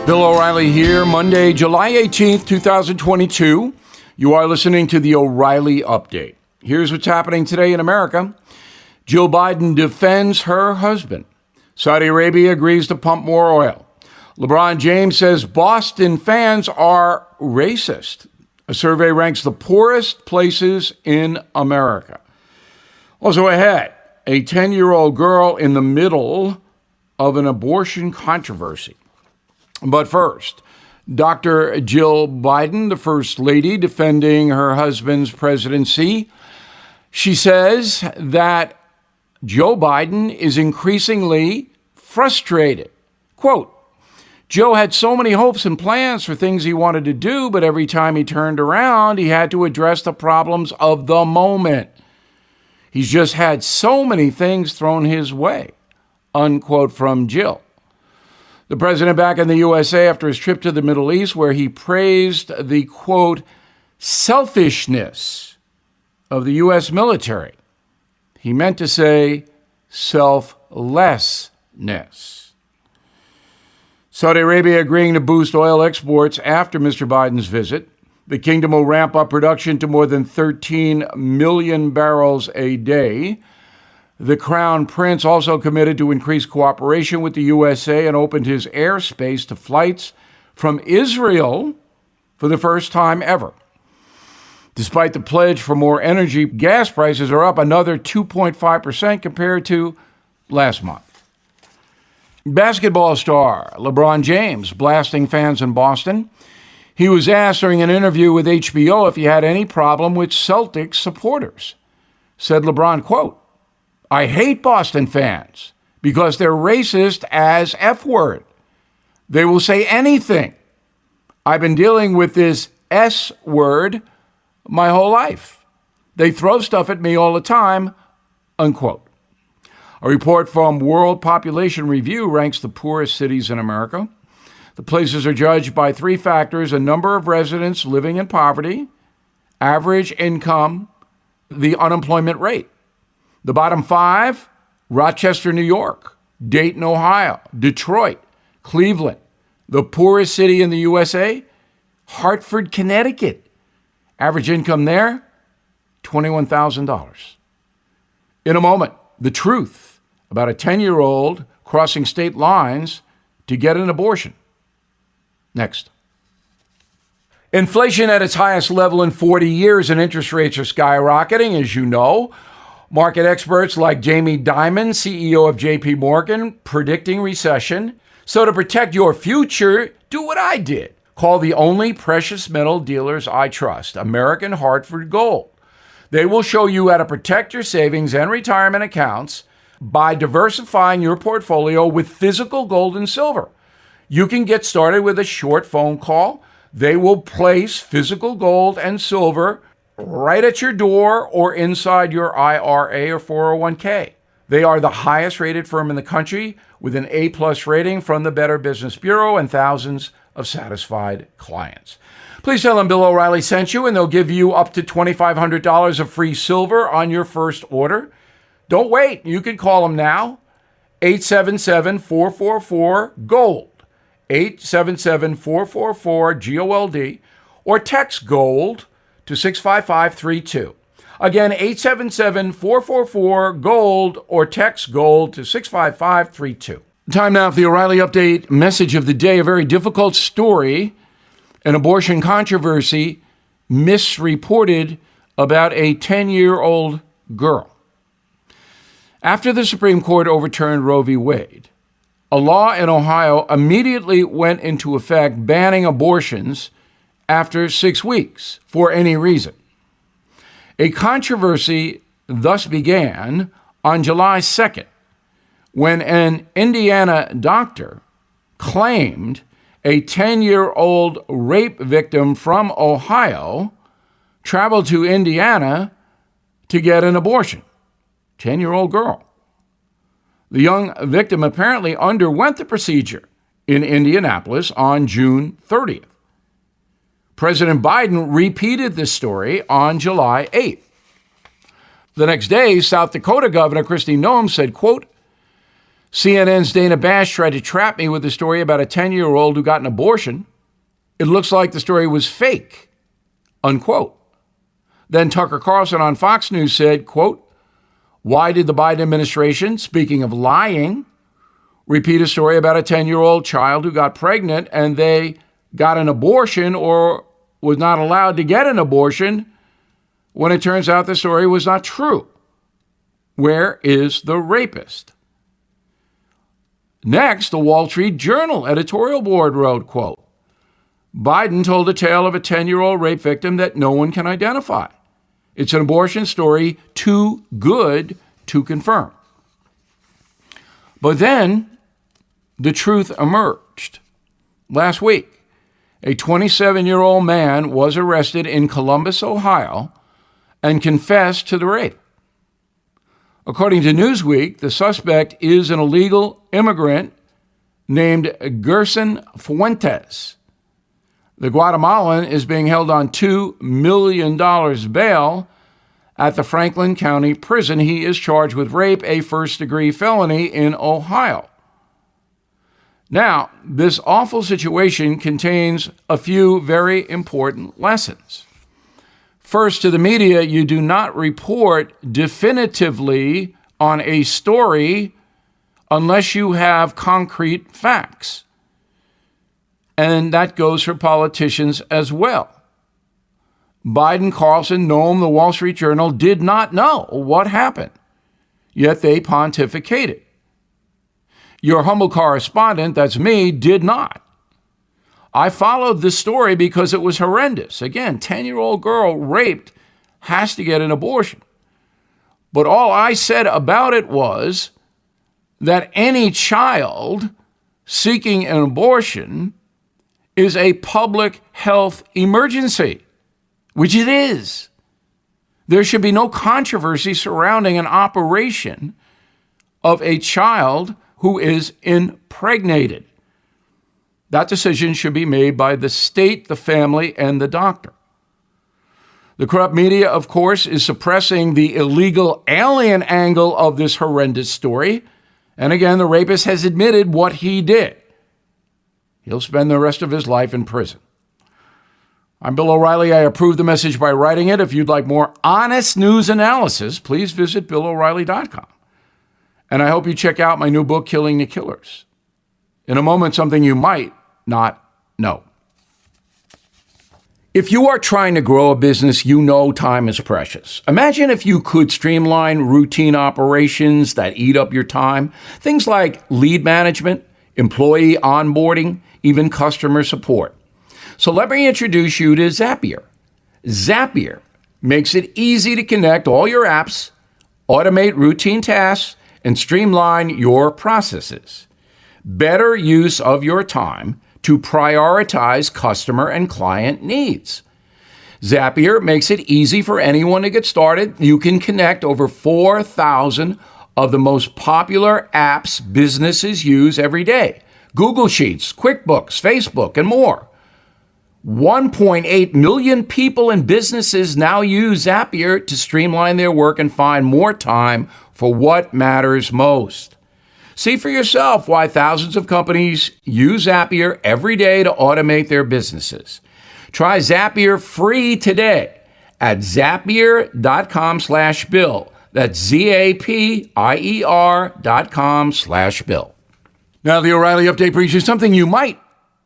Bill O'Reilly here, Monday, July 18th, 2022. You are listening to the O'Reilly Update. Here's what's happening today in America. Joe Biden defends her husband. Saudi Arabia agrees to pump more oil. LeBron James says Boston fans are racist. A survey ranks the poorest places in America. Also ahead, a 10-year-old girl in the middle of an abortion controversy. But first, Dr. Jill Biden, the First Lady, defending her husband's presidency. She says that Joe Biden is increasingly frustrated. Quote, Joe had so many hopes and plans for things he wanted to do, but every time he turned around, he had to address the problems of the moment. He's just had so many things thrown his way, unquote, from Jill. The president back in the USA after his trip to the Middle East, where he praised the, quote, selfishness of the U.S. military. He meant to say selflessness. Saudi Arabia agreeing to boost oil exports after Mr. Biden's visit. The kingdom will ramp up production to more than 13 million barrels a day. The Crown Prince also committed to increase cooperation with the USA and opened his airspace to flights from Israel for the first time ever. Despite the pledge for more energy, gas prices are up another 2.5% compared to last month. Basketball star LeBron James blasting fans in Boston. He was asked during an interview with HBO if he had any problem with Celtics supporters. Said LeBron, quote, I hate Boston fans because they're racist as F word. They will say anything. I've been dealing with this S word my whole life. They throw stuff at me all the time, unquote. A report from World Population Review ranks the poorest cities in America. The places are judged by three factors: a number of residents living in poverty, average income, the unemployment rate. The bottom five: Rochester, New York, Dayton, Ohio, Detroit, Cleveland. The poorest city in the USA, Hartford, Connecticut. Average income there, $21,000. In a moment, the truth about a 10-year-old crossing state lines to get an abortion. Next. Inflation at its highest level in 40 years and interest rates are skyrocketing, as you know. Market experts like Jamie Dimon, CEO of JP Morgan, predicting recession. So to protect your future, do what I did. Call the only precious metal dealers I trust, American Hartford Gold. They will show you how to protect your savings and retirement accounts by diversifying your portfolio with physical gold and silver. You can get started with a short phone call. They will place physical gold and silver right at your door or inside your IRA or 401k. They are the highest rated firm in the country with an A+ rating from the Better Business Bureau and thousands of satisfied clients. Please tell them Bill O'Reilly sent you and they'll give you up to $2,500 of free silver on your first order. Don't wait. You can call them now. 877-444-GOLD. 877-444-GOLD or text GOLD to 65532. Again, 877-444-GOLD or text GOLD to 65532. Time now for the O'Reilly Update message of the day. A very difficult story, an abortion controversy misreported about a 10-year-old girl. After the Supreme Court overturned Roe v. Wade, a law in Ohio immediately went into effect banning abortions after 6 weeks for any reason. A controversy thus began on July 2nd when an Indiana doctor claimed a 10-year-old rape victim from Ohio traveled to Indiana to get an abortion. 10-year-old girl. The young victim apparently underwent the procedure in Indianapolis on June 30th. President Biden repeated this story on July 8th. The next day, South Dakota Governor Kristi Noem said, quote, CNN's Dana Bash tried to trap me with a story about a 10-year-old who got an abortion. It looks like the story was fake, unquote. Then Tucker Carlson on Fox News said, quote, why did the Biden administration, speaking of lying, repeat a story about a 10-year-old child who got pregnant and they got an abortion or was not allowed to get an abortion when it turns out the story was not true? Where is the rapist? Next, the Wall Street Journal editorial board wrote, quote, Biden told a tale of a 10-year-old rape victim that no one can identify. It's an abortion story too good to confirm. But then the truth emerged. Last week, a 27-year-old man was arrested in Columbus, Ohio, and confessed to the rape. According to Newsweek, the suspect is an illegal immigrant named Gerson Fuentes. The Guatemalan is being held on $2 million bail at the Franklin County Prison. He is charged with rape, a first-degree felony in Ohio. Now, this awful situation contains a few very important lessons. First, to the media, you do not report definitively on a story unless you have concrete facts. And that goes for politicians as well. Biden, Carlson, Noam, the Wall Street Journal did not know what happened, yet they pontificated. Your humble correspondent, that's me, did not. I followed this story because it was horrendous. Again, 10-year-old girl raped has to get an abortion. But all I said about it was that any child seeking an abortion is a public health emergency, which it is. There should be no controversy surrounding an operation of a child who is impregnated. That decision should be made by the state, the family, and the doctor. The corrupt media, of course, is suppressing the illegal alien angle of this horrendous story. And again, the rapist has admitted what he did. He'll spend the rest of his life in prison. I'm Bill O'Reilly. I approve the message by writing it. If you'd like more honest news analysis, please visit BillO'Reilly.com. And I hope you check out my new book, Killing the Killers. In a moment, something you might not know. If you are trying to grow a business, you know time is precious. Imagine if you could streamline routine operations that eat up your time. Things like lead management, employee onboarding, even customer support. So let me introduce you to Zapier. Zapier makes it easy to connect all your apps, automate routine tasks, and streamline your processes. Better use of your time to prioritize customer and client needs. Zapier makes it easy for anyone to get started. You can connect over 4,000 of the most popular apps businesses use every day. Google Sheets, QuickBooks, Facebook, and more. 1.8 million people and businesses now use Zapier to streamline their work and find more time for what matters most. See for yourself why thousands of companies use Zapier every day to automate their businesses. Try Zapier free today at Zapier.com/Bill. That's Zapier.com/Bill. Now, the O'Reilly Update brings you something you might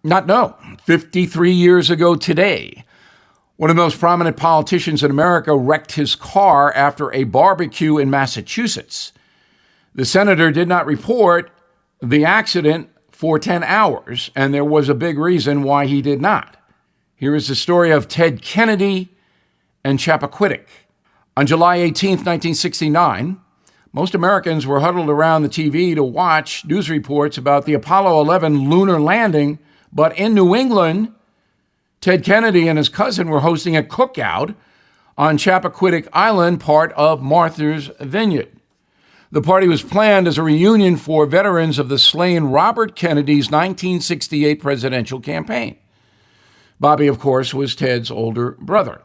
not know. 53 years ago today, one of the most prominent politicians in America wrecked his car after a barbecue in Massachusetts. The senator did not report the accident for 10 hours, and there was a big reason why he did not. Here is the story of Ted Kennedy and Chappaquiddick. On July 18, 1969, most Americans were huddled around the TV to watch news reports about the Apollo 11 lunar landing, but in New England, Ted Kennedy and his cousin were hosting a cookout on Chappaquiddick Island, part of Martha's Vineyard. The party was planned as a reunion for veterans of the slain Robert Kennedy's 1968 presidential campaign. Bobby, of course, was Ted's older brother.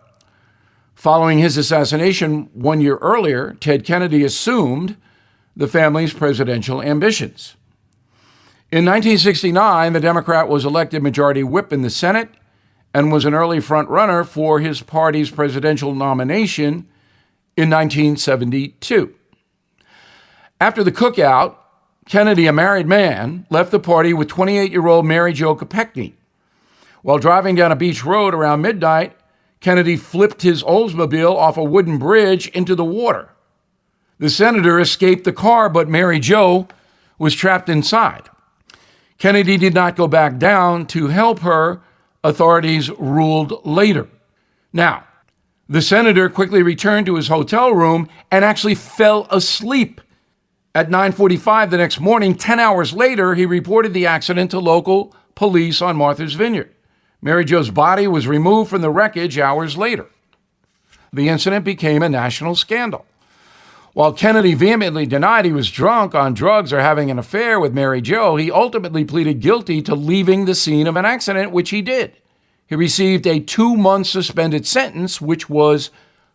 Following his assassination 1 year earlier, Ted Kennedy assumed the family's presidential ambitions. In 1969, the Democrat was elected majority whip in the Senate and was an early front-runner for his party's presidential nomination in 1972. After the cookout, Kennedy, a married man, left the party with 28-year-old Mary Jo Kopechne. While driving down a beach road around midnight, Kennedy flipped his Oldsmobile off a wooden bridge into the water. The senator escaped the car, but Mary Jo was trapped inside. Kennedy did not go back down to help her, authorities ruled later. Now, the senator quickly returned to his hotel room and actually fell asleep. At 9:45 the next morning, 10 hours later, he reported the accident to local police on Martha's Vineyard. Mary Jo's body was removed from the wreckage hours later. The incident became a national scandal. While Kennedy vehemently denied he was drunk, on drugs, or having an affair with Mary Jo, he ultimately pleaded guilty to leaving the scene of an accident, which he did. He received a 2-month suspended sentence, which was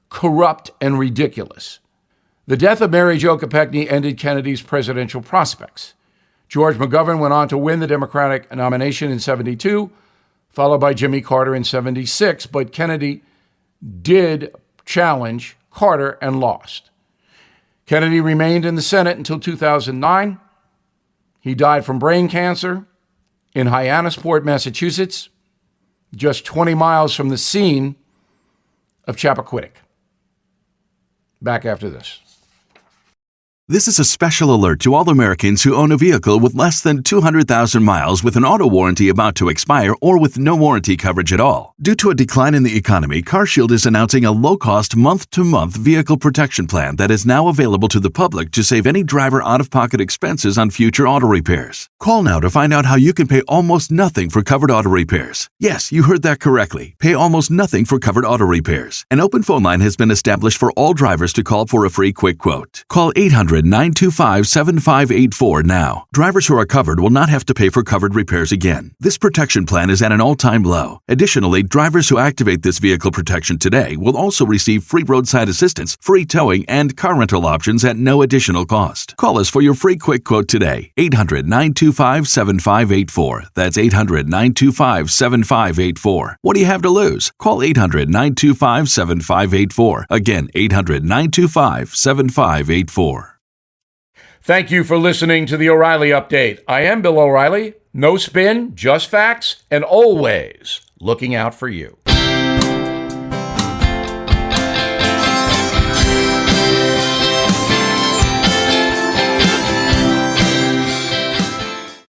corrupt and ridiculous. The death of Mary Jo Kopechne ended Kennedy's presidential prospects. George McGovern went on to win the Democratic nomination in 1972, followed by Jimmy Carter in 1976, but Kennedy did challenge Carter and lost. Kennedy remained in the Senate until 2009. He died from brain cancer in Hyannisport, Massachusetts, just 20 miles from the scene of Chappaquiddick. Back after this. This is a special alert to all Americans who own a vehicle with less than 200,000 miles with an auto warranty about to expire or with no warranty coverage at all. Due to a decline in the economy, CarShield is announcing a low-cost month-to-month vehicle protection plan that is now available to the public to save any driver out-of-pocket expenses on future auto repairs. Call now to find out how you can pay almost nothing for covered auto repairs. Yes, you heard that correctly. Pay almost nothing for covered auto repairs. An open phone line has been established for all drivers to call for a free quick quote. Call 800-925-7584 now. Drivers who are covered will not have to pay for covered repairs again. This protection plan is at an all-time low. Additionally, drivers who activate this vehicle protection today will also receive free roadside assistance, free towing, and car rental options at no additional cost. Call us for your free quick quote today. 800-925-7584. That's 800-925-7584. What do you have to lose? Call 800-925-7584. Again, 800-925-7584. Thank you for listening to the O'Reilly Update. I am Bill O'Reilly. No spin, just facts, and always looking out for you.